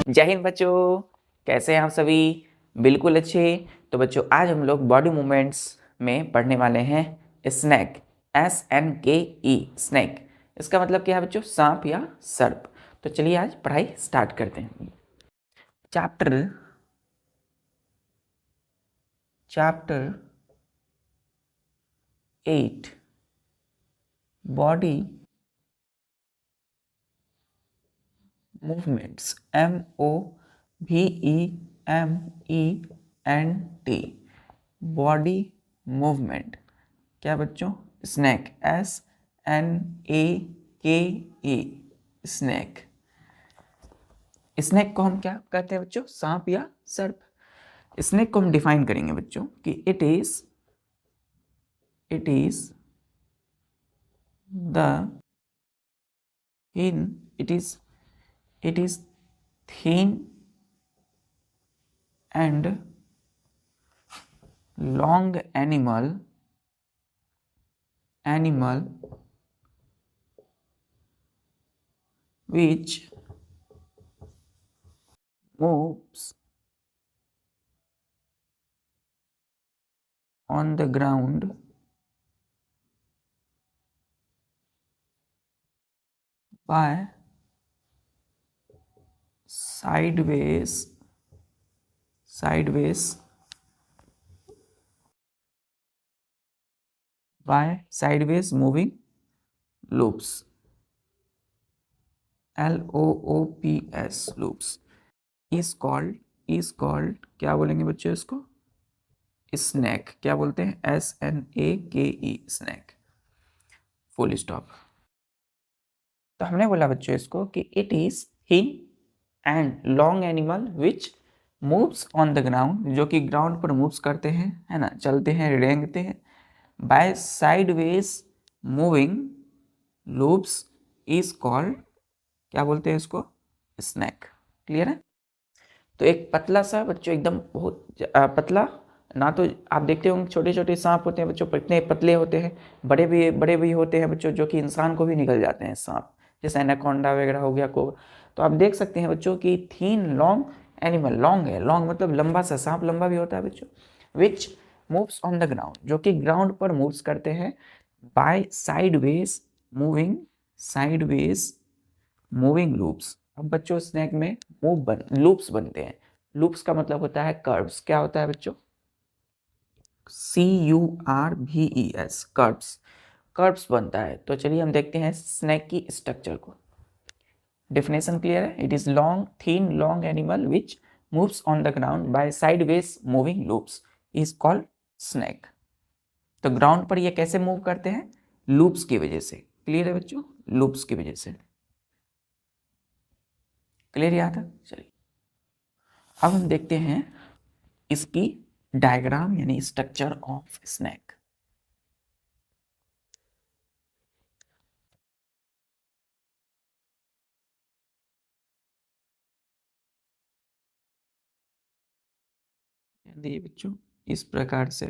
जय हिंद बच्चों, कैसे हैं आप सभी? बिल्कुल अच्छे। तो बच्चों आज हम लोग बॉडी मूवमेंट्स में पढ़ने वाले हैं स्नैक, SNKE, स्नैक। इसका मतलब क्या है बच्चों? सांप या सर्प। तो चलिए आज पढ़ाई स्टार्ट करते हैं। Chapter 8, body movements, MOVEMENT, body movement. क्या बच्चों? Snack, SNAKE, snack. स्नैक को हम क्या कहते हैं बच्चों? सांप या सर्प। स्नैक को हम डिफाइन करेंगे बच्चों कि it is the thin it is thin and long animal which moves on the ground by sideways moving loops, LOOPS, loops is called क्या बोलेंगे बच्चों इसको? स्नैक। क्या बोलते हैं? SNAKE, snake, full stop. तो हमने बोला बच्चों इसको कि it is thin and long animal which moves on the ground, जो कि ग्राउंड पर मूव्स करते हैं, है ना, चलते हैं, रेंगते हैं। By sideways moving loops is called, क्या बोलते हैं इसको? स्नैक। क्लियर है? तो एक पतला सा बच्चों, एकदम बहुत पतला ना, तो आप देखते होंगे छोटे छोटे सांप होते हैं बच्चों, इतने पतले होते हैं। बड़े भी होते हैं बच्चों, जो कि इंसान को भी निकल जाते हैं सांप, जैसे एनाकोंडा वगैरह हो गया को। तो आप देख सकते हैं बच्चों कि थीन लॉन्ग एनिमल, लॉन्ग है, लॉन्ग मतलब लंबा सा, सांप लंबा भी होता है बच्चों। Which moves on the ground, जो कि ग्राउंड पर मूव्स करते हैं। By sideways moving loops. अब बच्चों स्नैक में लूप्स बनते हैं। लूप्स का मतलब होता है कर्व्स। क्या होता है बच्चों? CURVES, कर्व्स बनता है। तो चलिए हम देखते हैं स्नैक की स्ट्रक्चर को। डेफिनेशन क्लियर है? It is long, thin long animal which moves on the ground by sideways moving loops is called snake. तो ग्राउंड पर ये कैसे मूव करते हैं? लूप्स की वजह से। क्लियर है बच्चों? लूप्स की वजह से। क्लियर याद है? चलिए अब हम देखते हैं इसकी डायग्राम यानी स्ट्रक्चर ऑफ स्नैक। देखिए बच्चों इस प्रकार से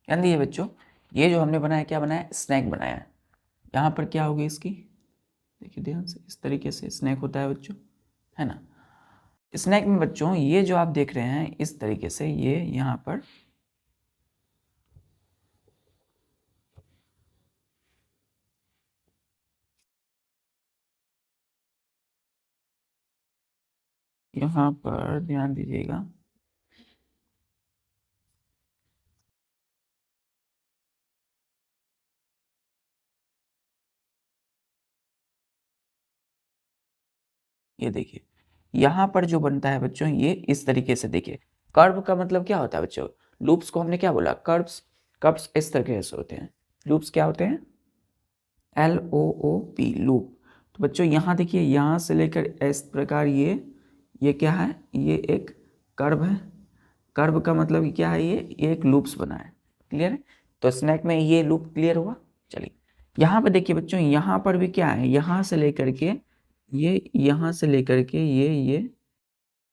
ध्यान दीजिए बच्चों, ये जो हमने बनाया, क्या बनाया? स्नैक बनाया। यहाँ पर क्या होगी इसकी? देखिए ध्यान से, इस तरीके से स्नैक होता है बच्चों, है ना। स्नैक में बच्चों ये जो आप देख रहे हैं इस तरीके से, ये यहाँ पर ध्यान दीजिएगा, ये देखिए यहाँ पर जो बनता है बच्चों ये इस तरीके से, देखिए कर्व का मतलब क्या होता है बच्चों, लूप्स को हमने क्या बोला, कर्व्स, कर्व्स इस तरीके से होते हैं, लूप्स क्या होते हैं, LOOP लूप। तो बच्चों यहाँ देखिए यहाँ से लेकर इस प्रकार ये क्या है, ये एक कर्व है, कर्व का मतलब क्या है, ये एक लूप्स बना है, क्लियर है। तो स्नैक में ये लूप क्लियर हुआ। चलिए यहाँ पे देखिए बच्चों, यहाँ पर भी क्या है, यहाँ से लेकर के ये, यहाँ से लेकर के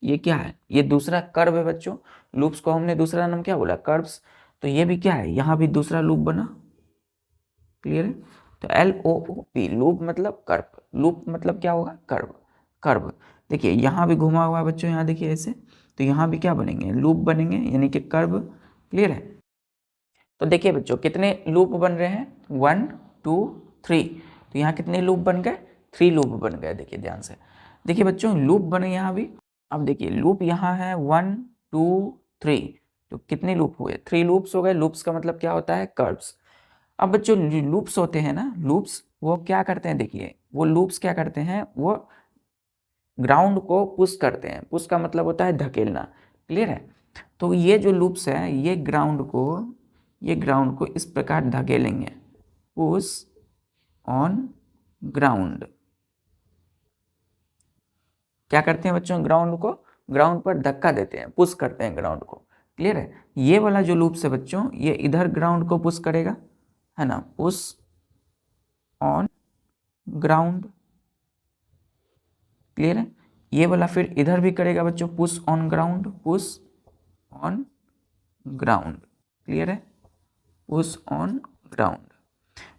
ये क्या है, ये दूसरा कर्व है बच्चों। लूप्स को हमने दूसरा नाम क्या बोला, कर्व्स। तो ये भी क्या है, यहाँ भी दूसरा लूप बना, क्लियर है। तो LOOP लूप मतलब कर्व, लूप मतलब क्या होगा, कर्व, कर्व। देखिए यहाँ भी घुमा हुआ है बच्चों, यहाँ देखिए ऐसे, तो यहाँ भी क्या बनेंगे, लूप बनेंगे, यानी कि कर्व, क्लियर है। तो देखिए बच्चों कितने लूप बन रहे हैं, 1 2 3, तो यहाँ कितने लूप बन गए, 3 लूप बन गए। देखिए ध्यान से, देखिए बच्चों लूप बने यहाँ भी। अब देखिए लूप यहाँ है 1 2 3, तो कितने लूप हुए, 3 लूप्स हो गए। लूप्स का मतलब क्या होता है, कर्व्स। अब बच्चों लूप्स होते हैं ना, लूप्स वो क्या करते हैं, देखिए वो लूप्स क्या करते हैं, वो ग्राउंड को पुश करते हैं, पुश का मतलब होता है धकेलना, क्लियर है। तो ये जो लूप्स है ये ग्राउंड को इस प्रकार धकेलेंगे, पुश ऑन ग्राउंड। क्या करते हैं बच्चों, ग्राउंड को, ग्राउंड पर धक्का देते हैं, पुश करते हैं ग्राउंड को, क्लियर है। ये वाला जो लूप्स है बच्चों, ये इधर ग्राउंड को पुश करेगा, है ना, पुश ऑन ग्राउंड, क्लियर है। ये वाला फिर इधर भी करेगा बच्चों, push on ground, push on ground, clear है, पुश ऑन ग्राउंड।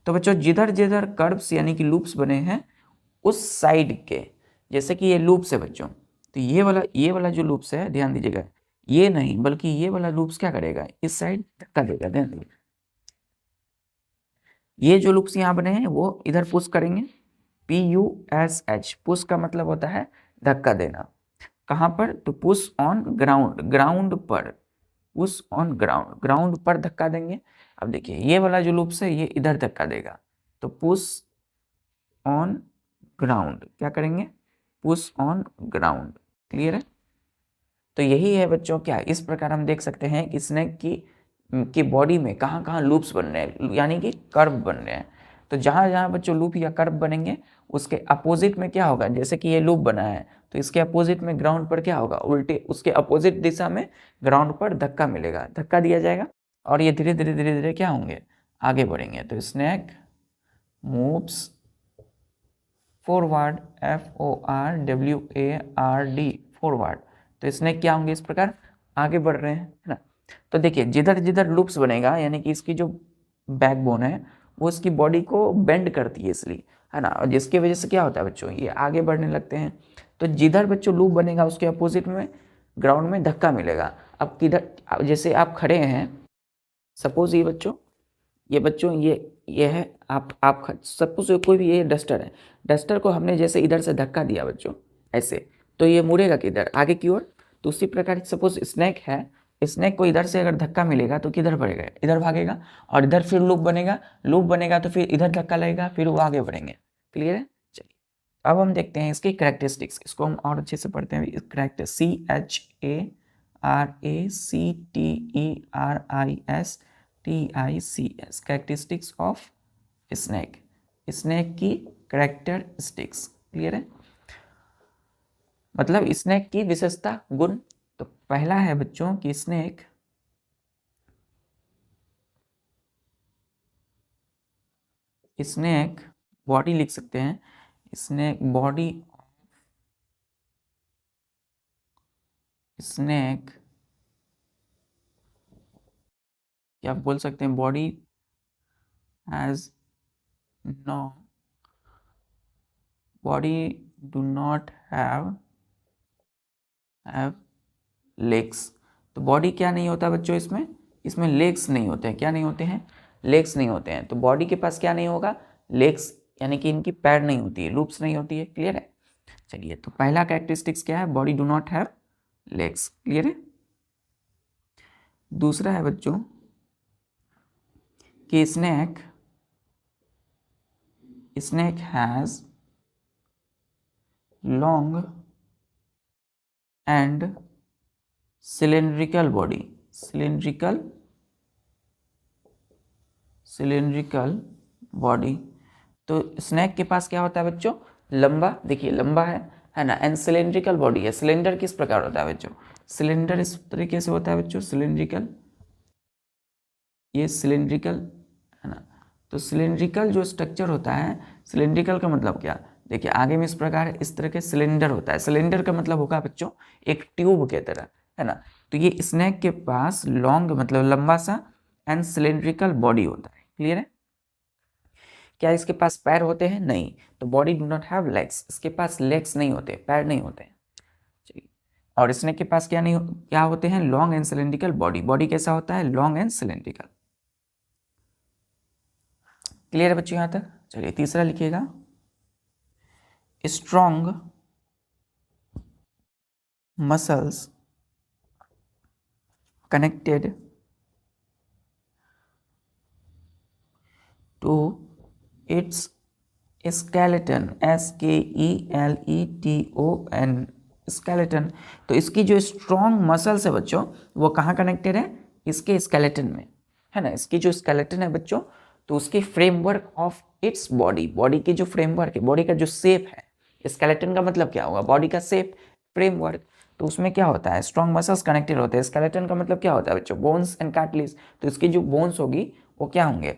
तो बच्चों जिधर जिधर कर्व्स यानी कि लूप्स बने हैं उस साइड के, जैसे कि ये लूप्स है बच्चों, तो ये वाला जो लूप्स है ध्यान दीजिएगा, ये नहीं बल्कि ये वाला लूप्स क्या करेगा, इस साइड धक्का देगा, ध्यान दीजिए। ये जो लूप्स यहाँ बने हैं वो इधर पुश करेंगे, PUSH, पुश का मतलब होता है धक्का देना। कहाँ पर, तो पुश ऑन ग्राउंड, ग्राउंड पर, पुश ऑन ग्राउंड, ग्राउंड पर धक्का देंगे। अब देखिए ये वाला जो लूप्स है ये इधर धक्का देगा, तो पुश ऑन ग्राउंड, क्या करेंगे, पुश ऑन ग्राउंड, क्लियर है। तो यही है बच्चों क्या, इस प्रकार हम देख सकते हैं कि स्नेक की बॉडी में कहाँ कहाँ लूप्स बन रहे हैं, यानी कि कर्व बन रहे हैं। तो जहाँ जहाँ बच्चों लूप या कर्व बनेंगे उसके अपोजिट में क्या होगा, जैसे कि ये लूप बना है तो इसके अपोजिट में ग्राउंड पर क्या होगा, उल्टे उसके अपोजिट दिशा में ग्राउंड पर धक्का मिलेगा, धक्का दिया जाएगा और ये धीरे धीरे धीरे धीरे क्या होंगे, आगे बढ़ेंगे। तो snake moves forward, FORWARD, forward. तो स्नेक क्या होंगे, इस प्रकार आगे बढ़ रहे हैं, है ना। तो देखिए जिधर जिधर लूप्स बनेगा यानी कि इसकी जो बैकबोन है वो इसकी बॉडी को बेंड करती है इसलिए, है ना, और जिसकी वजह से क्या होता है बच्चों, ये आगे बढ़ने लगते हैं। तो जिधर बच्चों लूप बनेगा उसके अपोजिट में ग्राउंड में धक्का मिलेगा। अब किधर, जैसे आप खड़े हैं, सपोज ये बच्चों ये है, आप सपोज कोई भी, ये डस्टर है, डस्टर को हमने जैसे इधर से धक्का दिया बच्चों ऐसे, तो ये मुड़ेगा किधर, आगे की ओर। तो उसी प्रकार सपोज स्नैक है, स्नैक को इधर से अगर धक्का मिलेगा तो किधर बढ़ेगा, इधर भागेगा, और इधर फिर लूप बनेगा, लूप बनेगा तो फिर इधर धक्का लगेगा, फिर वो आगे बढ़ेंगे, क्लियर है। चलिए अब हम देखते हैं इसकी कैरेक्टरिस्टिक्स, इसको हम और अच्छे से पढ़ते हैं। Character CHARACTERISTICS, characteristics of snake, snake की कैरेक्टरिस्टिक्स, क्लियर है, मतलब स्नैक की विशेषता गुण। तो पहला है बच्चों कि स्नैक बॉडी लिख सकते हैं, स्नैक बॉडी, स्नैक क्या बोल सकते हैं, body has no, body do not have legs. तो बॉडी क्या नहीं होता बच्चों, इसमें लेग्स नहीं होते हैं, क्या नहीं होते हैं, लेग्स नहीं होते हैं। तो बॉडी के पास क्या नहीं होगा, लेग्स, यानी कि इनकी पैर नहीं होती है, लूप्स नहीं होती है, क्लियर है। चलिए तो पहला कैरेक्टरिस्टिक्स क्या है, body do not have legs, clear है। दूसरा है बच्चों कि snake has long and cylindrical body, cylindrical body. तो स्नेक के पास क्या होता है बच्चों, लंबा, देखिए लंबा है ना, एंड सिलेंड्रिकल बॉडी है। सिलेंडर किस प्रकार होता है बच्चों, सिलेंडर इस तरीके से होता है बच्चों, सिलेंड्रिकल, ये सिलेंड्रिकल है ना। तो सिलेंड्रिकल जो स्ट्रक्चर होता है, सिलेंड्रिकल का मतलब क्या, देखिए आगे में इस प्रकार इस तरह के सिलेंडर होता है। सिलेंडर का मतलब होगा बच्चों एक ट्यूब के तरह, है ना। तो ये स्नेक के पास लॉन्ग मतलब लंबा सा एंड सिलेंड्रिकल बॉडी होता है। क्लियर है। क्या इसके पास पैर होते हैं, नहीं। तो body do not have legs, इसके पास लेग्स नहीं होते, पैर नहीं होते। चलिए, और स्नेक के पास क्या नहीं, क्या होते हैं, long and cylindrical body. Body कैसा होता है, लॉन्ग एंड सिलेंड्रिकल। क्लियर है बच्चों यहाँ तक। चलिए तीसरा लिखिएगा, strong muscles connected to its skeleton, SKELETON, skeleton. तो इसकी जो स्ट्रॉन्ग मसल्स है बच्चों, वो कहाँ कनेक्टेड है, इसके स्केलेटन में, है ना। इसकी जो स्केलेटन है बच्चों, तो उसकी framework of its body, body की जो फ्रेमवर्क है, बॉडी का जो शेप है, स्केलेटन का मतलब क्या होगा, बॉडी का शेप, फ्रेमवर्क। तो उसमें क्या होता है, स्ट्रॉन्ग मसल्स कनेक्टेड होते हैं। स्केलेटन का मतलब क्या होता है बच्चों, बोन्स एंड कार्टिलेज। तो इसकी जो बोन्स होगी वो क्या होंगे,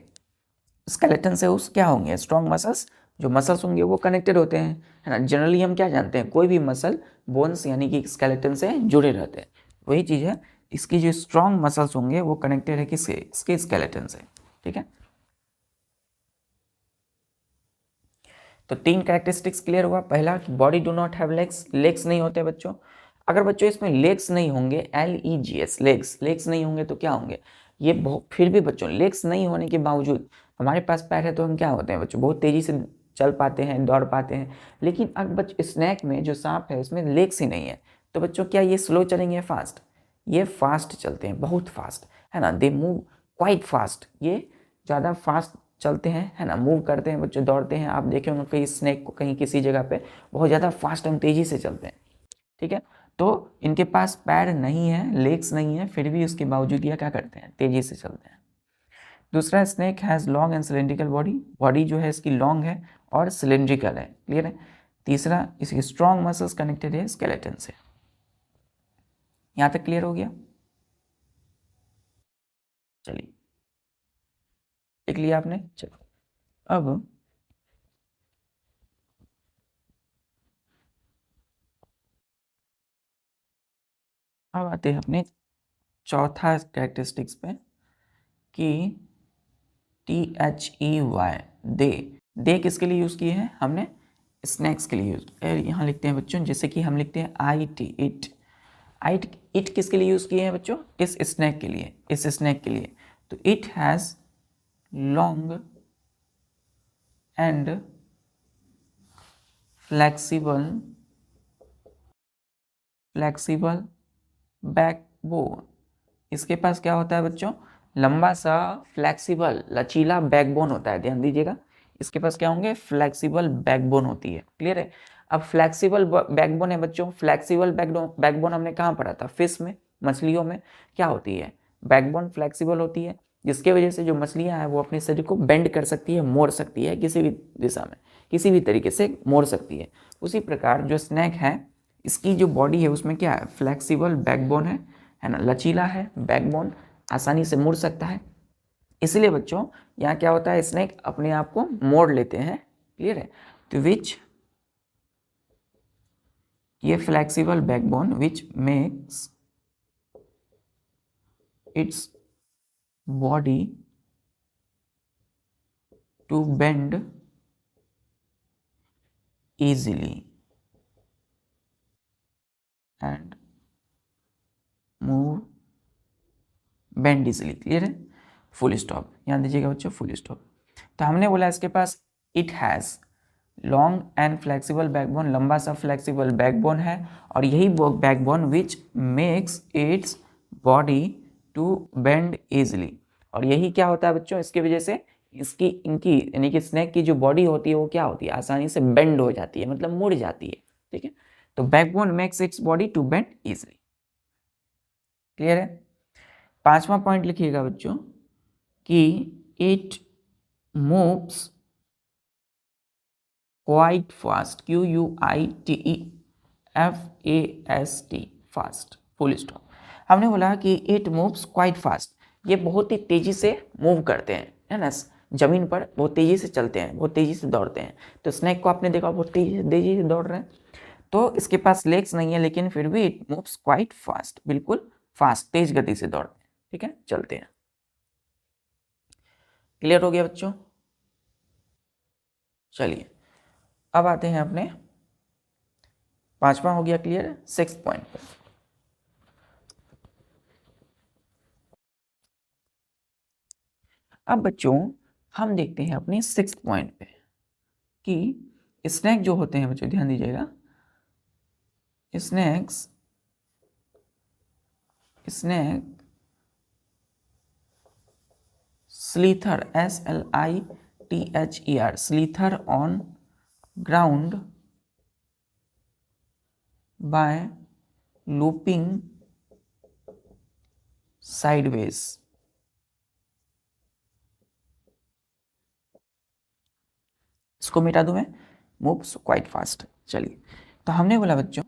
स्केलेटन से उस क्या होंगे, स्ट्रॉन्ग मसल्स, जो मसल्स होंगे वो कनेक्टेड होते हैं, है ना। जनरली हम क्या जानते हैं, कोई भी मसल बोन्स यानी कि स्केलेटन से जुड़े रहते हैं, वही चीज़ है। इसकी जो स्ट्रॉन्ग मसल्स होंगे वो कनेक्टेड है किससे, इसके स्केलेटन से। ठीक है, तो 3 कैरेक्टरिस्टिक्स क्लियर हुआ। पहला, body do not have legs, legs नहीं होते बच्चों। अगर बच्चों इसमें लेग्स नहीं होंगे, LEGS, लेग्स नहीं होंगे तो क्या होंगे, ये बहुत, फिर भी बच्चों लेग्स नहीं होने के बावजूद हमारे पास पैर है, तो हम क्या होते हैं बच्चों, बहुत तेज़ी से चल पाते हैं, दौड़ पाते हैं। लेकिन अब बच्चों स्नैक में जो सांप है उसमें लेग्स ही नहीं है, तो बच्चों क्या ये स्लो चलेंगे, फास्ट, ये फास्ट चलते हैं, बहुत फास्ट, है ना। दे मूव क्वाइट फास्ट, ये ज़्यादा फास्ट चलते हैं, है ना, मूव करते हैं बच्चों, दौड़ते हैं। आप देखे होंगे कहीं स्नैक को कहीं किसी जगह पे बहुत ज़्यादा फास्ट एंड तेज़ी से चलते हैं। ठीक है, तो इनके पास पैर नहीं है, लेग्स नहीं है, फिर भी उसके बावजूद ये क्या करते हैं, तेज़ी से चलते हैं। दूसरा, snake has long and cylindrical body, body जो है इसकी लॉन्ग है और सिलेंड्रिकल है। क्लियर है। तीसरा, इसकी स्ट्रॉन्ग मसल्स कनेक्टेड है स्केलेटन से। यहाँ तक क्लियर हो गया। चलिए, देख लिया आपने। चलो अब आते हैं अपने चौथा कैरेक्टरिस्टिक्स पे कि THEY, दे किसके लिए यूज़ किए हैं हमने, स्नैक्स के लिए यूज़। यहाँ लिखते हैं बच्चों, जैसे कि हम लिखते हैं IT, इट किसके लिए यूज़ किए हैं बच्चों, इस स्नैक के लिए, इस स्नैक के लिए। तो it has long and flexible backbone. इसके पास क्या होता है बच्चों, लंबा सा फ्लेक्सिबल लचीला बैकबोन होता है, ध्यान दीजिएगा। इसके पास क्या होंगे, फ्लेक्सिबल बैकबोन होती है। क्लियर है। अब फ्लेक्सिबल बैकबोन है बच्चों, फ्लेक्सिबल बैकबोन हमने कहाँ पढ़ा था, फिश में, मछलियों में क्या होती है, बैकबोन फ्लेक्सिबल होती है, जिसके वजह से जो मछलियाँ हैं वो अपने शरीर को बेंड कर सकती है, मोड़ सकती है, किसी भी दिशा में किसी भी तरीके से मोड़ सकती है। उसी प्रकार जो स्नैक है, इसकी जो बॉडी है उसमें क्या है, फ्लेक्सिबल बैकबोन है ना, लचीला है बैकबोन, आसानी से मुड़ सकता है। इसलिए बच्चों यहाँ क्या होता है, स्नेक अपने आप को मोड़ लेते हैं। क्लियर है। तो विच, ये flexible backbone which makes its body to bend easily and move bend easily। Clear है। फुल स्टॉप, यहाँ दीजिएगा बच्चों, फुल स्टॉप। तो हमने बोला इसके पास it has long and flexible backbone, लंबा सा फ्लेक्सिबल बैकबोन है, और यही backbone which makes its body to bend easily। और यही क्या होता है बच्चों, इसकी वजह से इनकी यानी कि स्नेक की जो बॉडी होती है वो क्या होती है, आसानी से बेंड हो जाती है, मतलब मुड़ जाती है। ठीक है। तो backbone makes its body to bend easily. Clear है। 5वां पॉइंट लिखिएगा बच्चों कि it moves quite fast, QUITEFAST, fast, full stop. हमने बोला कि इट मूव्स क्वाइट फास्ट, ये बहुत ही तेजी से मूव करते हैं, है ना, जमीन पर बहुत तेजी से चलते हैं, बहुत तेजी से दौड़ते हैं। तो स्नेक को आपने देखा बहुत तेजी से दौड़ रहे हैं, तो इसके पास लेग्स नहीं है, लेकिन फिर भी इट मूव्स क्वाइट फास्ट, बिल्कुल फास्ट, तेज गति से दौड़ते हैं, ठीक है, चलते हैं। क्लियर हो गया बच्चों। चलिए अब आते हैं अपने 5वां हो गया क्लियर, 6th पॉइंट पर। अब बच्चों हम देखते हैं अपने 6th पॉइंट पे कि स्नैक जो होते हैं बच्चों, ध्यान दीजिएगा, snake slither, SLITHER, slither on ground by looping sideways. इसको मिटा दूं मैं, मूव्स क्वाइट फास्ट। चलिए, तो हमने बोला बच्चों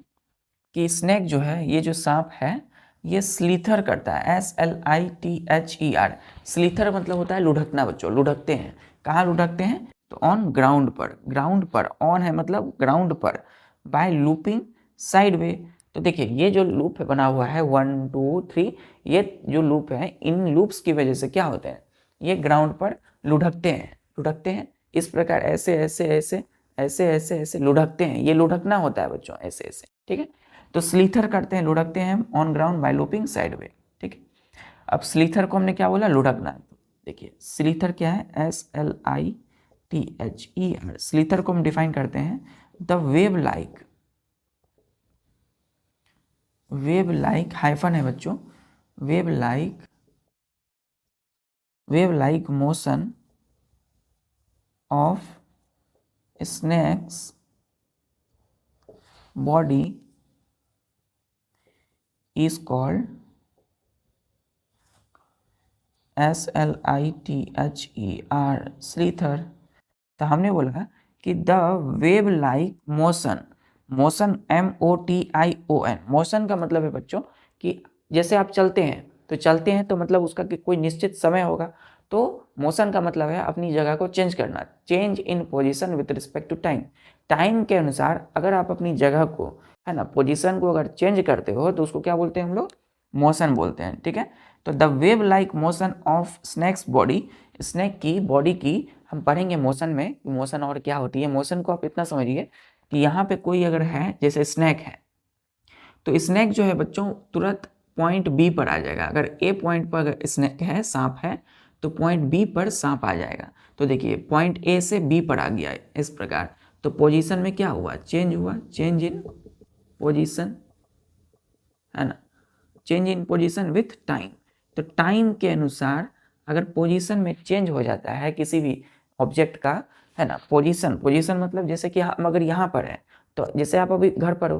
कि स्नेक जो है, ये जो सांप है, ये स्लीथर करता है, SLITHER। स्लीथर मतलब होता है लुढ़कना बच्चों, लुढ़कते हैं। कहाँ लुढ़कते हैं? तो ऑन ग्राउंड पर, ग्राउंड पर, ऑन है मतलब ग्राउंड पर, बाय लूपिंग साइडवे। तो देखिए ये जो लूप बना हुआ है 1 2 3, ये जो लूप है, इन लूप्स की वजह से क्या होते हैं, ये ग्राउंड पर लुढ़कते हैं, लुढ़कते हैं इस प्रकार, ऐसे ऐसे ऐसे ऐसे ऐसे ऐसे लुढ़कते हैं, ये लुढ़कना होता है बच्चों, ऐसे ऐसे, ठीक है। तो स्लीथर करते हैं, लुढ़कते हैं on ground by looping sideway, ठीक है। अब स्लीथर को हमने क्या बोला, लुढ़कना। देखिए स्लीथर क्या है, SLITHER। स्लीथर को हम डिफाइन करते हैं, द वेव लाइक हाइफन है बच्चों, wave like motion of snakes body is called SLITHER, slither. तो हमने बोला कि the wave like motion, motion MOTION, motion का मतलब है बच्चों कि जैसे आप चलते हैं, तो चलते हैं तो मतलब उसका कि कोई निश्चित समय होगा, तो मोशन का मतलब है अपनी जगह को चेंज करना, change in position with respect to time. Time के अनुसार अगर आप अपनी जगह को, है ना, पोजीशन को अगर चेंज करते हो तो उसको क्या बोलते हैं हम लोग, मोशन बोलते हैं, ठीक है। तो the wave like motion of snake's body, snake की बॉडी की हम पढ़ेंगे मोशन में, मोशन और क्या होती है। मोशन को आप इतना समझिए कि यहाँ पे कोई अगर है, जैसे स्नैक है, तो स्नैक जो है बच्चों तुरंत पॉइंट बी पर आ जाएगा। अगर ए पॉइंट पर अगर स्नैक है, सांप है, तो पॉइंट बी पर सांप आ जाएगा। तो देखिए पॉइंट ए से बी पर आ गया है इस प्रकार, तो पोजीशन में क्या हुआ, चेंज हुआ, चेंज इन पोजीशन, है ना, change in position with time. तो टाइम के अनुसार अगर पोजीशन में चेंज हो जाता है किसी भी ऑब्जेक्ट का, है ना, पोजीशन मतलब जैसे कि हम अगर यहाँ पर है, तो जैसे आप अभी घर पर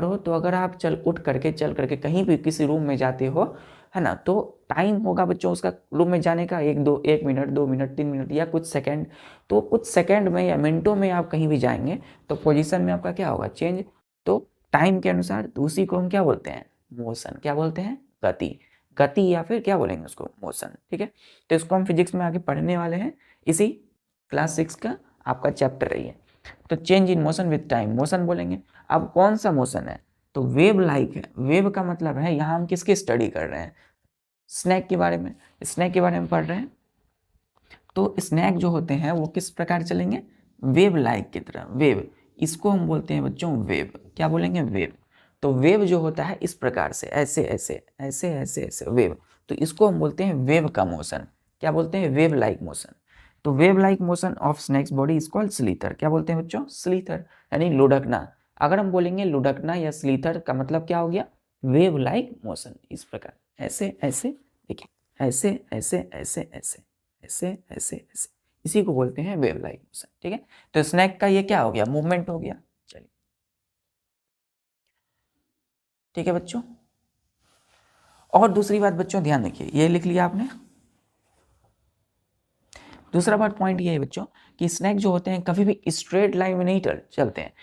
हो, तो अगर आप उठ करके चल करके कहीं भी किसी रूम में जाते हो, है ना, तो टाइम होगा बच्चों उसका रूम में जाने का, 1 मिनट 2 मिनट 3 मिनट या कुछ सेकंड। तो कुछ सेकंड में या मिनटों में आप कहीं भी जाएंगे तो पोजीशन में आपका क्या होगा, चेंज। तो टाइम के अनुसार, तो उसी को हम क्या बोलते हैं, मोशन। क्या बोलते हैं, गति या फिर क्या बोलेंगे उसको, मोशन, ठीक है। तो इसको हम फिजिक्स में आगे पढ़ने वाले हैं, इसी क्लास 6 का आपका चैप्टर रही है। तो change in motion with time, motion बोलेंगे। अब कौन सा मोशन है, तो वेव लाइक है। वेव का मतलब है, यहाँ हम किसकी स्टडी कर रहे हैं, स्नैक के बारे में, स्नैक के बारे में पढ़ रहे हैं। तो स्नैक जो होते हैं वो किस प्रकार चलेंगे, वेव लाइक की तरह, वेव, इसको हम बोलते हैं बच्चों वेव। क्या बोलेंगे, वेव। तो वेव जो होता है इस प्रकार से, ऐसे ऐसे ऐसे ऐसे ऐसे वेव, तो इसको हम बोलते हैं वेव का मोशन। क्या बोलते हैं, वेव लाइक मोशन। तो wave like motion of snake's body is called slither. क्या बोलते हैं बच्चों, स्लीथर, यानी लुढ़कना। अगर हम बोलेंगे लुढ़कना या स्लीथर का मतलब क्या हो गया, वेव लाइक मोशन, इस प्रकार, ऐसे ऐसे, देखिए ऐसे ऐसे ऐसे ऐसे ऐसे ऐसे ऐसे, इसी को बोलते हैं वेव लाइक मोशन, ठीक है। तो स्नैक का ये क्या हो गया, मूवमेंट हो गया। चलिए ठीक है बच्चों। और दूसरी बात बच्चों ध्यान रखिए, ये लिख लिया आपने। दूसरा बात पॉइंट ये है बच्चों कि स्नैक जो होते हैं कभी भी स्ट्रेट लाइन में नहीं चलते हैं।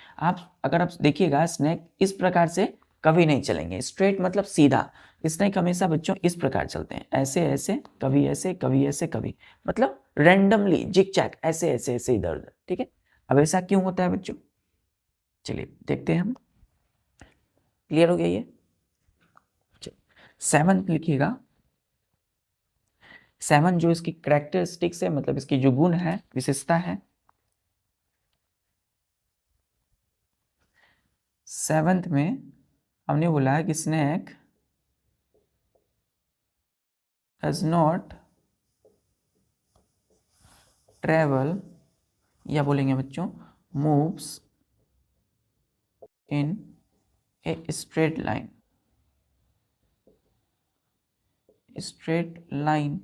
अगर आप देखिएगा स्नैक इस प्रकार से कभी नहीं चलेंगे, स्ट्रेट मतलब सीधा। स्नैक हमेशा बच्चों इस प्रकार चलते हैं, ऐसे ऐसे, कभी ऐसे, कभी ऐसे, कभी मतलब रैंडमली जिग जैग, ऐसे ऐसे ऐसे, इधर उधर। ठीक है, अब ऐसा क्यों होता है बच्चों, चलिए देखते हैं हम। क्लियर हो गया ये? 7 लिखिएगा। 7 जो इसकी कैरेक्टरिस्टिक्स है, मतलब इसकी जो गुण है, विशेषता है, 7th में हमने बोला है कि स्नैक डज नॉट ट्रेवल, या बोलेंगे बच्चों moves in a straight line. Straight line,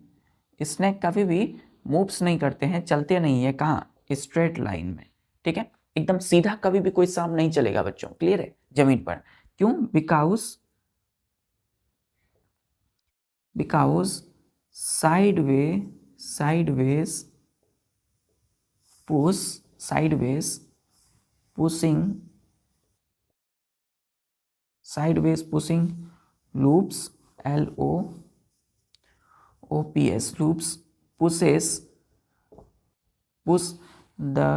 snake कभी भी मूव्स नहीं करते हैं, चलते नहीं है, कहाँ? स्ट्रेट लाइन में। ठीक है, एकदम सीधा कभी भी कोई सांप नहीं चलेगा बच्चों, क्लियर है, जमीन पर। क्यों? Because sideways pushing loops, loops push the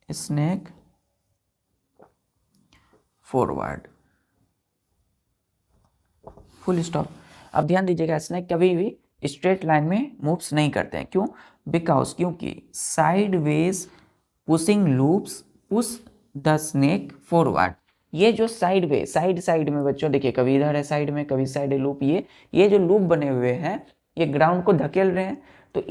snake forward, full stop. अब ध्यान दीजिएगा, स्नैक कभी भी स्ट्रेट लाइन में मूव्स नहीं करते हैं। क्यों? क्योंकि sideways pushing loops push the snake forward. ये जो साइड में बच्चों देखिए, कभी इधर है साइड में, कभी साइड है लूप, ये जो लूप बने हुए हैं ये ग्राउंड को धकेल रहे हैं। तो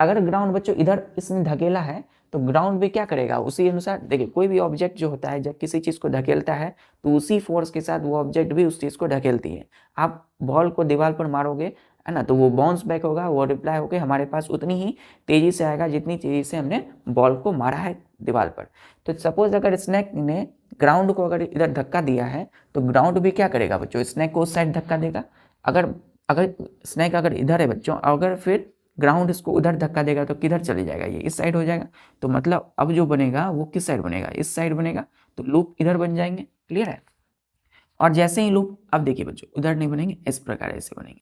अगर ग्राउंड बच्चों इधर इसने धकेला है तो ग्राउंड भी क्या करेगा, उसी अनुसार। देखिए कोई भी ऑब्जेक्ट जो होता है जब किसी चीज को धकेलता है तो उसी फोर्स के साथ वो ऑब्जेक्ट भी उस चीज को धकेलती है। आप बॉल को दीवार पर मारोगे है ना, तो वो बाउंस बैक होगा, वो रिप्लाई होकर हमारे पास उतनी ही तेजी से आएगा जितनी तेजी से हमने बॉल को मारा है दीवार पर। तो सपोज अगर स्नैक ने ग्राउंड को अगर इधर धक्का दिया है तो ग्राउंड भी क्या करेगा बच्चों, स्नैक को उस साइड धक्का देगा। अगर अगर स्नैक अगर इधर है बच्चों, अगर फिर ग्राउंड इसको उधर धक्का देगा तो किधर चले जाएगा, ये इस साइड हो जाएगा। तो मतलब अब जो बनेगा वो किस साइड बनेगा, इस साइड बनेगा। तो लूप इधर बन जाएंगे, क्लियर है। और जैसे ही लूप, अब देखिए बच्चों उधर नहीं बनेंगे, इस प्रकार ऐसे बनेंगे।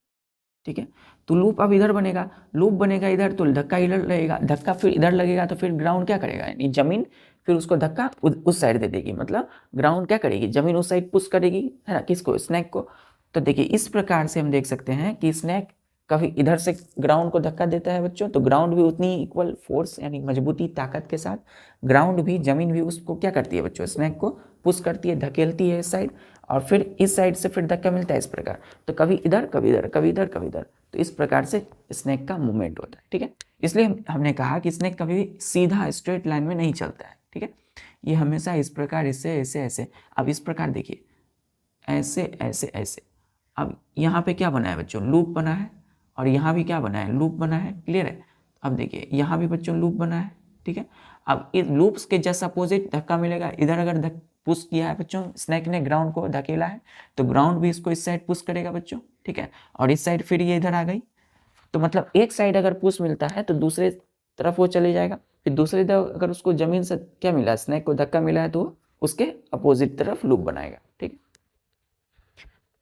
ठीक है, तो लूप अब इधर बनेगा, लूप बनेगा इधर तो धक्का इधर लगेगा, धक्का फिर इधर लगेगा तो फिर ग्राउंड क्या करेगा, यानी जमीन फिर उसको धक्का उस साइड दे देगी। मतलब ग्राउंड क्या करेगी, जमीन उस साइड पुश करेगी, है ना, किसको, स्नैक को। तो देखिए इस प्रकार से हम देख सकते हैं कि स्नैक कभी इधर से ग्राउंड को धक्का देता है बच्चों, तो ग्राउंड भी उतनी इक्वल फोर्स यानी मजबूती ताकत के साथ ग्राउंड भी, जमीन भी उसको क्या करती है बच्चों, स्नैक को पुश करती है, धकेलती है इस साइड, और फिर इस साइड से फिर धक्का मिलता है इस प्रकार। तो कभी इधर कभी इधर, कभी इधर कभी इधर, तो इस प्रकार से स्नैक का मूवमेंट होता है। ठीक है, इसलिए हमने कहा कि स्नैक कभी भी सीधा स्ट्रेट लाइन में नहीं चलता है। ठीक है, ये हमेशा इस प्रकार, इससे ऐसे ऐसे। अब इस प्रकार देखिए, ऐसे ऐसे ऐसे। अब यहाँ पे क्या बना है बच्चों, लूप बना है, और यहाँ भी क्या बना है, लूप बना है, क्लियर है। अब देखिए यहाँ भी बच्चों लूप बना है। ठीक है, अब इस लूप्स के जस्ट अपोजिट धक्का मिलेगा, इधर अगर पुश किया है बच्चों, स्नैक ने ग्राउंड को धकेला है तो ग्राउंड भी इसको इस साइड पुश करेगा बच्चों। ठीक है, और इस साइड फिर ये इधर आ गई, तो मतलब एक साइड अगर पुश मिलता है तो दूसरे तरफ वो चले जाएगा, फिर दूसरी तरफ अगर उसको जमीन से क्या मिला, स्नैक को धक्का मिला है, तो उसके अपोजिट तरफ लूप बनाएगा। ठीक है,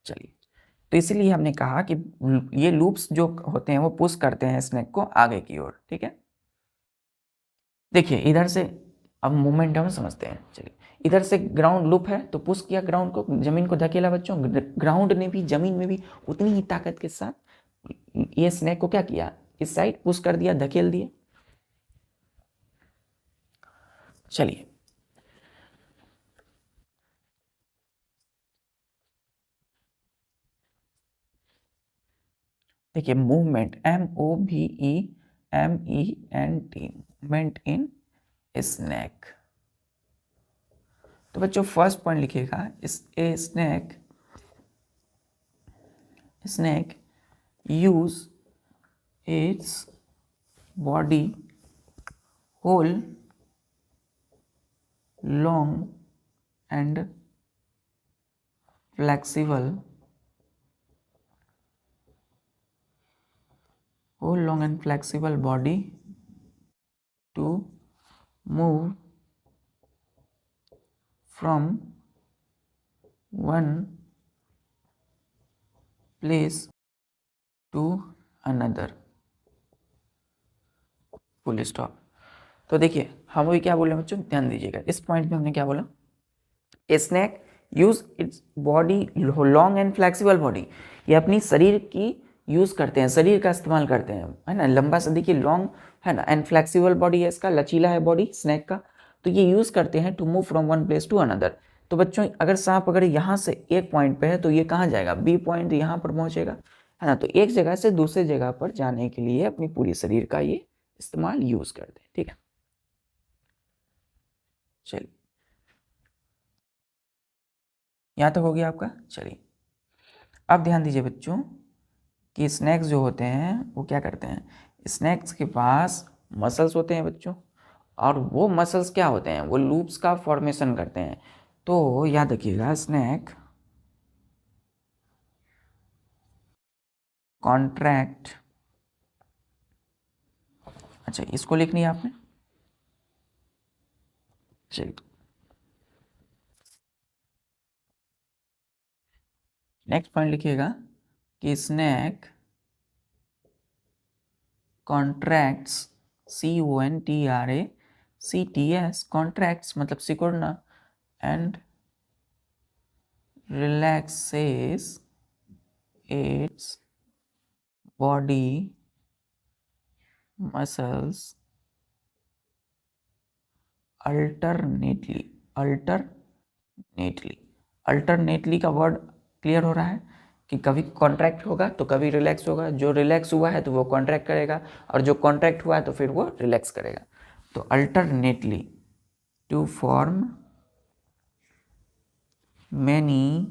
चलिए, तो इसीलिए हमने कहा कि ये लूप्स जो होते हैं वो पुश करते हैं स्नैक को आगे की ओर। ठीक है, देखिए इधर से अब मूवमेंट हम समझते हैं। चलिए, इधर से ग्राउंड लूप है तो पुश किया ग्राउंड को, जमीन को धकेला बच्चों, ग्राउंड ने भी जमीन में भी उतनी ही ताकत के साथ ये स्नैक को क्या किया, इस साइड पुश कर दिया, धकेल दिया। चलिए, देखिए movement, MOVEMENT, movement in snake. तो बच्चों फर्स्ट पॉइंट लिखिएगा, snake use its body whole long and flexible, whole long and flexible body to move from one place to another, full stop. तो देखिए हम वही क्या बोले बच्चों, ध्यान दीजिएगा इस पॉइंट में हमने क्या बोला, ए snack use its body long and flexible body, ये अपनी शरीर की यूज करते हैं, शरीर का इस्तेमाल करते हैं, है ना, लंबा सा देखिए लॉन्ग है ना, एंड फ्लेक्सिबल बॉडी है इसका, लचीला है बॉडी स्नैक का, तो ये यूज करते हैं to move from one place to another. तो बच्चों अगर सांप अगर यहाँ से एक पॉइंट पे है तो ये कहाँ जाएगा, बी पॉइंट यहाँ पर पहुंचेगा, है ना, तो एक जगह से दूसरे जगह पर जाने के लिए अपनी पूरी शरीर का ये इस्तेमाल यूज करते हैं, ठीक है। चलिए यहाँ तक हो गया आपका। चलिए अब ध्यान दीजिए बच्चों कि स्नैक्स जो होते हैं वो क्या करते हैं, स्नैक्स के पास मसल्स होते हैं बच्चों, और वो मसल्स क्या होते हैं, वो लूप्स का फॉर्मेशन करते हैं। तो याद रखिएगा स्नैक कॉन्ट्रैक्ट, अच्छा इसको लिखनी है आपने, चलिए नेक्स्ट पॉइंट लिखिएगा कि स्नैक कॉन्ट्रैक्ट्स, CONTRACTS, कॉन्ट्रैक्ट्स मतलब सिकुड़ना, and relaxes its body muscles alternately का वर्ड क्लियर हो रहा है कि कभी कॉन्ट्रैक्ट होगा तो कभी रिलैक्स होगा, जो रिलैक्स हुआ है तो वो कॉन्ट्रैक्ट करेगा, और जो कॉन्ट्रैक्ट हुआ है तो फिर वो रिलैक्स करेगा। तो alternately to form many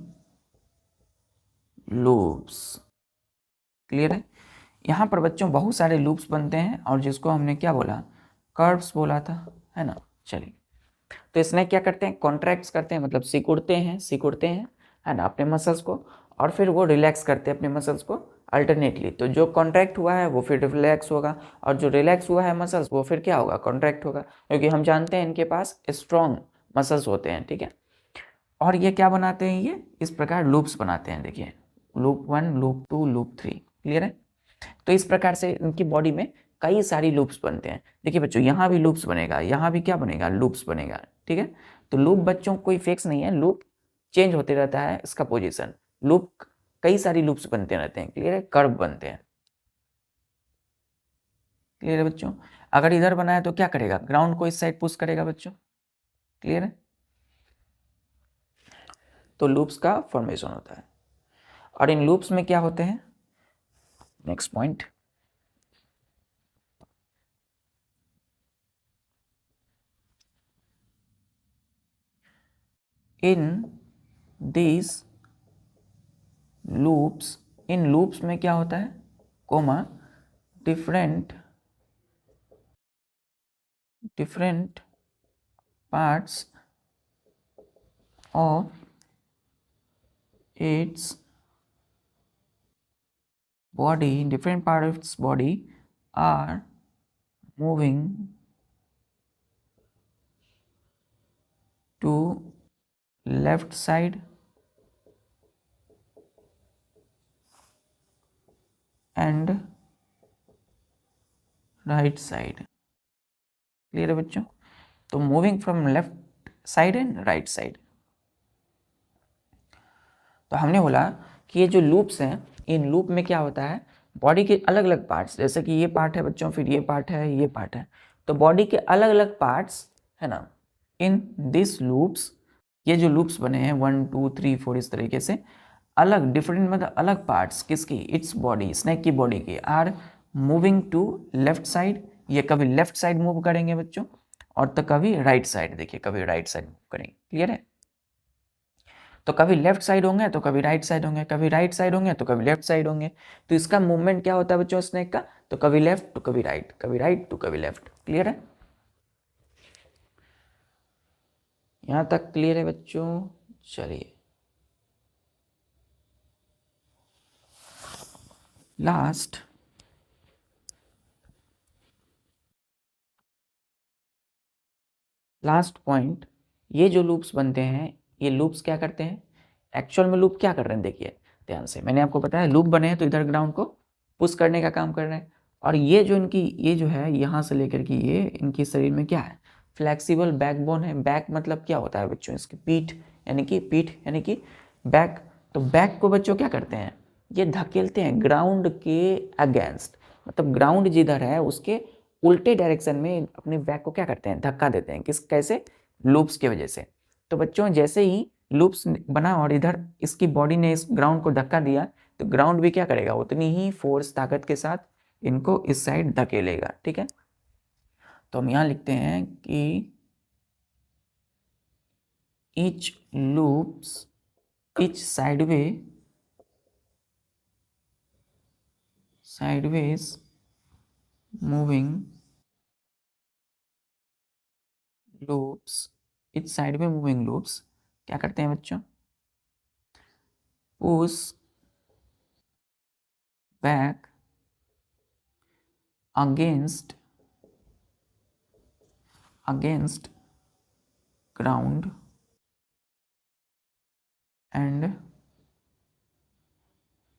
loops, clear है। यहाँ पर बच्चों बहुत सारे लूप्स बनते हैं, और जिसको हमने क्या बोला, कर्व्स बोला था, है ना। चलिए तो इसमें क्या करते हैं, कॉन्ट्रैक्ट्स करते हैं मतलब सिकुड़ते हैं है ना अपने मसल्स को, और फिर वो रिलैक्स करते हैं अपने मसल्स को अल्टरनेटली। तो जो कॉन्ट्रैक्ट हुआ है वो फिर रिलैक्स होगा, और जो रिलैक्स हुआ है मसल्स वो फिर क्या होगा, कॉन्ट्रैक्ट होगा, क्योंकि हम जानते हैं इनके पास स्ट्रॉन्ग मसल्स होते हैं, ठीक है। और ये क्या बनाते हैं, ये इस प्रकार लूप्स बनाते हैं, देखिए लूप 1, लूप 2, लूप 3, क्लियर है। तो इस प्रकार से इनकी बॉडी में कई सारी लूप्स बनते हैं। देखिए बच्चों यहाँ भी लूप्स बनेगा, यहाँ भी क्या बनेगा, लूप्स बनेगा, ठीक है। तो लूप बच्चों कोई फिक्स नहीं है, लूप चेंज होते रहता है इसका पोजीशन, लूप कई सारी लूप्स बनते रहते हैं, क्लियर है, कर्व बनते हैं, क्लियर है बच्चों। अगर इधर बनाया तो क्या करेगा, ग्राउंड को इस साइड पुश करेगा बच्चों, क्लियर है। तो लूप्स का फॉर्मेशन होता है, और इन लूप्स में क्या होते हैं, next point, in this loops, in loops में क्या होता है, comma different parts of its body, different part of its body are moving to left side and right side, clear है बच्चों। तो moving from left side and right side. तो हमने बोला कि ये जो लूप्स हैं, इन लूप में क्या होता है, बॉडी के अलग अलग पार्ट्स, जैसे कि ये पार्ट है बच्चों, फिर ये पार्ट है, ये पार्ट है, तो बॉडी के अलग अलग पार्ट्स है ना, इन दिस लूप्स, ये जो लूप्स बने हैं 1 2 3 4 इस तरीके से अलग डिफरेंट मतलब अलग पार्ट्स किसकी, इट्स बॉडी, स्नेक की बॉडी की, are moving to left side, ये कभी लेफ्ट साइड मूव करेंगे बच्चों, और तो कभी राइट साइड, देखिए कभी राइट साइड मूव करेंगे, क्लियर है। तो कभी लेफ्ट साइड होंगे तो कभी राइट साइड होंगे, कभी राइट साइड होंगे तो कभी लेफ्ट साइड होंगे। तो इसका मूवमेंट क्या होता है बच्चों स्नेक का, तो कभी लेफ्ट तो कभी राइट, कभी राइट तो कभी लेफ्ट, क्लियर है। यहां तक क्लियर है बच्चों। चलिए लास्ट पॉइंट, ये जो लूप्स बनते हैं, ये लूप्स क्या करते हैं, एक्चुअल में लूप क्या कर रहे हैं, देखिए ध्यान से, मैंने आपको बताया लूप बने हैं तो इधर ग्राउंड को पुश करने का काम कर रहे हैं, और ये जो इनकी, ये जो है यहाँ से लेकर के ये इनके शरीर में क्या है, फ्लेक्सिबल बैकबोन है। बैक मतलब क्या होता है बच्चों, इसकी पीठ, यानी कि बैक। तो बैक को बच्चों क्या करते हैं, ये धकेलते हैं ग्राउंड के अगेंस्ट, मतलब ग्राउंड जिधर है उसके उल्टे डायरेक्शन में अपने बैक को क्या करते हैं, धक्का देते हैं। किस, कैसे, लूप्स की वजह से। तो बच्चों जैसे ही लूप्स बना और इधर इसकी बॉडी ने इस ग्राउंड को धक्का दिया, तो ग्राउंड भी क्या करेगा, उतनी ही फोर्स, ताकत के साथ इनको इस साइड धकेलेगा। ठीक है, तो हम यहाँ लिखते हैं कि each loops, each sideways moving loops, each sideways moving loops क्या करते हैं बच्चों, push back against ground and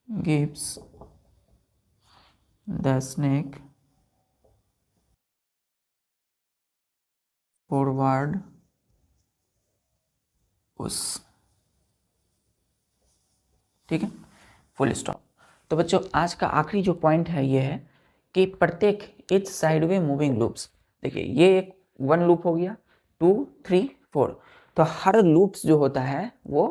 gives the snake forward push। ठीक है, फुल स्टॉप। तो बच्चों आज का आखिरी जो पॉइंट है ये है कि प्रत्येक इच साइडवे मूविंग लूप्स, देखिए ये एक वन लूप हो गया, 2 3 4, तो हर लूप्स जो होता है वो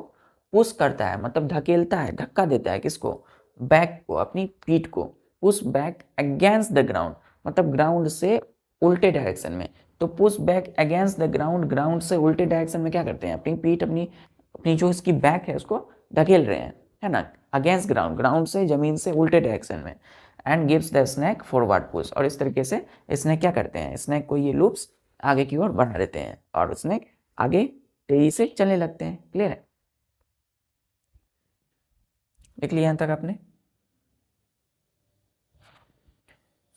पुश करता है, मतलब धकेलता है, धक्का देता है किसको, बैक को, अपनी पीठ को, push back against the ground, मतलब ग्राउंड से उल्टे डायरेक्शन में। तो push back against the ground, ground से उल्टे डायरेक्शन में क्या करते हैं, अपनी पीठ, अपनी अपनी जो इसकी बैक है उसको धकेल रहे हैं, है ना, अगेंस्ट ग्राउंड, ग्राउंड से, जमीन से उल्टे डायरेक्शन में, and gives the snake forward push. और इस तरीके से स्नैक क्या करते हैं, स्नैक को ये लूप्स आगे की ओर बढ़ा देते हैं और स्नैक आगे तेजी से चलने लगते हैं। क्लियर है, देख लिया यहाँ तक आपने,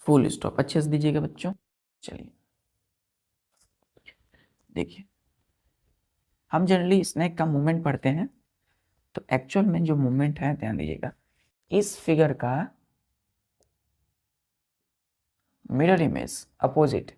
फुल स्टॉप अच्छे से दीजिएगा बच्चों। चलिए देखिए, हम जनरली स्नैक का मूवमेंट पढ़ते हैं, तो एक्चुअल में जो मूवमेंट है ध्यान दीजिएगा, इस फिगर का मिरर इमेज अपोजिट,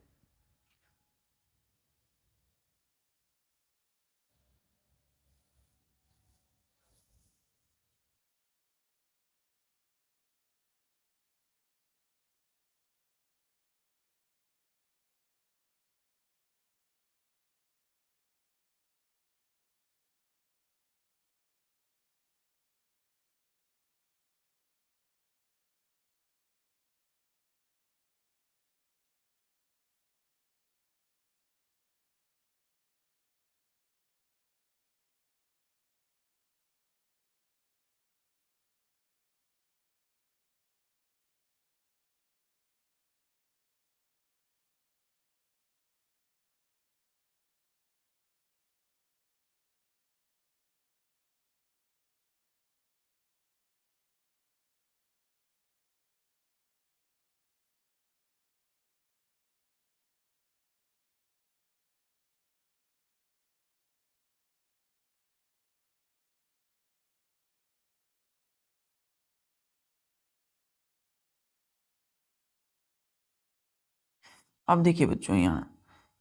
अब देखिए बच्चों यहाँ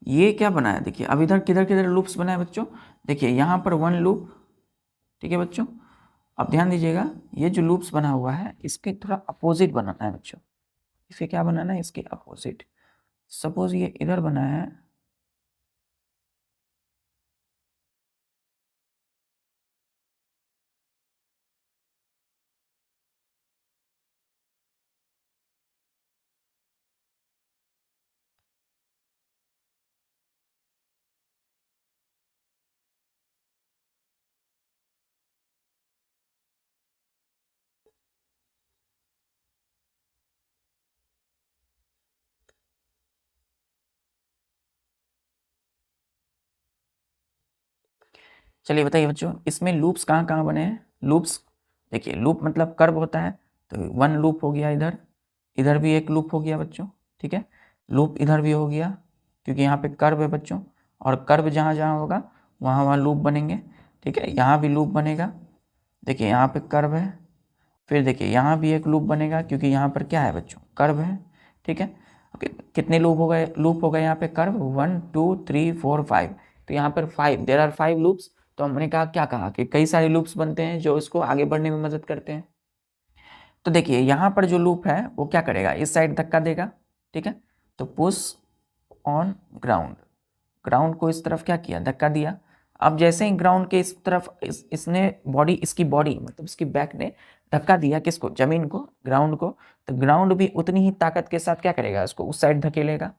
ये क्या बना है, देखिए अब इधर किधर किधर लूप्स बना है बच्चों, देखिए यहाँ पर वन लूप, ठीक है बच्चों। अब ध्यान दीजिएगा, ये जो लूप्स बना हुआ है इसके थोड़ा अपोजिट बनाना है बच्चों, इसके क्या बनाना है, इसके अपोजिट। सपोज ये इधर बना है, चलिए बताइए बच्चों इसमें लूप्स कहाँ कहाँ बने हैं। लूप्स देखिए, लूप मतलब कर्व होता है, तो 1 लूप हो गया, इधर इधर भी एक लूप हो गया बच्चों, ठीक है, लूप इधर भी हो गया क्योंकि यहाँ पे कर्व है बच्चों, और कर्व जहाँ जहाँ होगा वहाँ वहाँ लूप बनेंगे, ठीक है। यहाँ भी लूप बनेगा, देखिए यहाँ पे कर्व है, फिर देखिए यहाँ भी एक लूप बनेगा क्योंकि यहाँ पर क्या है बच्चों, कर्व है, ठीक है। ओके, कितने लूप हो गए, लूप हो गए यहाँ पे कर्व 1 2 3 4 5, तो यहाँ पर 5, देयर आर 5 लूप्स। तो हमने कहा, क्या कहा कि कई सारे लूप्स बनते हैं जो इसको आगे बढ़ने में मदद करते हैं। तो देखिए यहाँ पर जो लूप है वो क्या करेगा, इस साइड धक्का देगा, ठीक है। तो पुश ऑन ग्राउंड, ग्राउंड को इस तरफ क्या किया, धक्का दिया। अब जैसे ही ग्राउंड के इस तरफ इसने बॉडी, इसकी बॉडी मतलब इसकी बैक ने धक्का दिया किसको, जमीन को, ग्राउंड को, तो ग्राउंड भी उतनी ही ताकत के साथ क्या करेगा, इसको उस साइड धकेलेगा।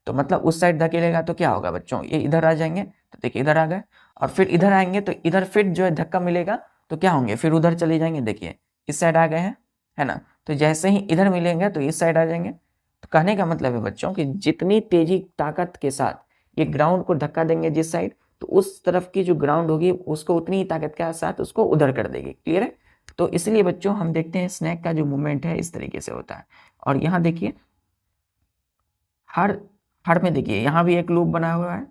तो मतलब उस साइड धकेलेगा तो क्या होगा बच्चों, ये इधर आ जाएंगे, तो देखिए इधर आ गए, और फिर इधर आएंगे तो इधर फिर जो है धक्का मिलेगा तो क्या होंगे, फिर उधर चले जाएंगे, देखिए इस साइड आ गए हैं, है ना। तो जैसे ही इधर मिलेंगे तो इस साइड आ जाएंगे। तो कहने का मतलब है बच्चों कि जितनी तेजी ताकत के साथ ये ग्राउंड को धक्का देंगे जिस साइड, तो उस तरफ की जो ग्राउंड होगी उसको उतनी ही ताकत के साथ उसको उधर कर देगी। क्लियर है। तो इसलिए बच्चों हम देखते हैं स्नैक का जो मूवमेंट है इस तरीके से होता है। और यहाँ देखिए हर में देखिए यहाँ भी एक लूप बना हुआ है,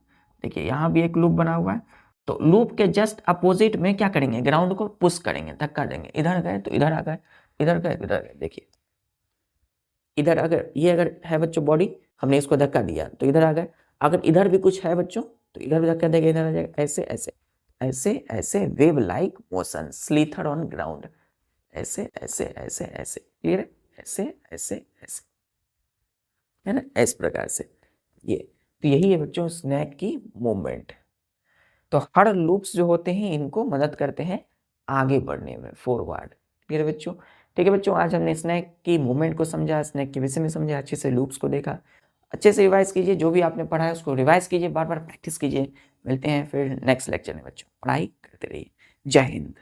देखिए यहाँ भी एक लूप बना हुआ है। तो लूप के जस्ट अपोजिट में क्या करेंगे, ग्राउंड को पुश करेंगे, धक्का देंगे, इधर गए तो इधर आ गए, इधर गए तो इधर गए। देखिए इधर अगर ये अगर है बच्चों बॉडी, हमने इसको धक्का दिया तो इधर आ गए। अगर इधर भी कुछ है बच्चों तो इधर भी धक्का देगा, इधर आ जाएगा। ऐसे ऐसे ऐसे ऐसे wave like motion slither on ground, ऐसे ऐसे ऐसे ऐसे, क्लियर है, ऐसे ऐसे ऐसे, है ना, इस प्रकार से। ये तो यही है बच्चों स्नैक की मूवमेंट। तो हर लूप्स जो होते हैं इनको मदद करते हैं आगे बढ़ने में, फॉरवर्ड। क्लियर है बच्चों। ठीक है बच्चों, आज हमने स्नैक की मूवमेंट को समझा, स्नैक के विषय में समझा, अच्छे से लूप्स को देखा। अच्छे से रिवाइज कीजिए, जो भी आपने पढ़ा है उसको रिवाइज कीजिए, बार बार प्रैक्टिस कीजिए। मिलते हैं फिर नेक्स्ट लेक्चर में बच्चों, पढ़ाई करते रहिए। जय हिंद।